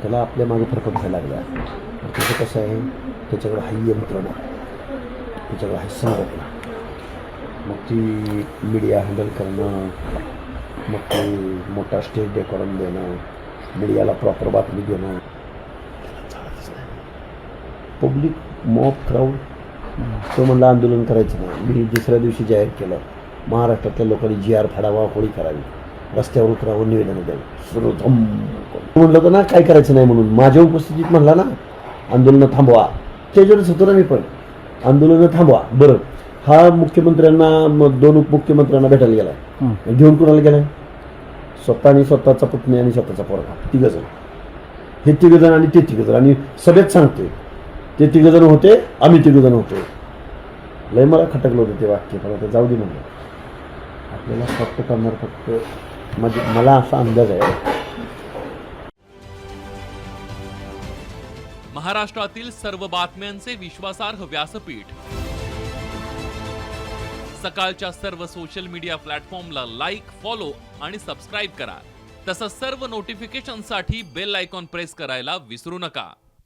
त्याला आपल्या मागे फरक व्हायला लागला. त्याचं कसं आहे, त्याच्याकडे हाही यंत्रणा, त्याच्याकडे हाही संघटना, मग ती मीडिया हँडल करणं, मग ते मोठा स्टेज डेकोरम देणं, मीडियाला प्रॉपर बातमी देणं, पब्लिक मॉब क्राऊड. तो म्हणला आंदोलन करायचं नाही. मी दुसऱ्या दिवशी जाहीर केलं, महाराष्ट्रातल्या लोकांनी GR फाडावा, होळी करावी, रस्त्यावर उतरावं, निवेदनं द्यावी. सुरू म्हणलं तर ना काय करायचं नाही म्हणून माझ्या उपस्थितीत म्हणला ना आंदोलनं थांबवा. त्याच्यावरच होतो ना मी पण, आंदोलनं थांबवा. बरं, हा मुख्यमंत्र्यांना दोन उपमुख्यमंत्र्यांना भेटायला गेलाय. घेऊन कुणाला गेलाय? स्वतः आणि स्वतःचा पुतणी आणि स्वतःचा पोरगा, तिघजण. हे तिघजण आणि ते तिघजण. आणि सगळ्यात सांगतोय ते तिघजण होते, आम्ही तिघजण होतो. लय मला खटकलं होतं ते वाक्य, पण आता जाऊ दे म्हणलं. आपल्याला फक्त करणार फक्त म्हणजे मला असा अंदाज आहे. महाराष्ट्रातील सर्व बातम्यांचे विश्वासार्ह व्यासपीठ. सकाळच्या सर्व सोशल मीडिया प्लॅटफॉर्मला लाईक, फॉलो आणि सबस्क्राईब करा. तसंच सर्व नोटिफिकेशनसाठी बेल आयकॉन प्रेस करायला विसरू नका.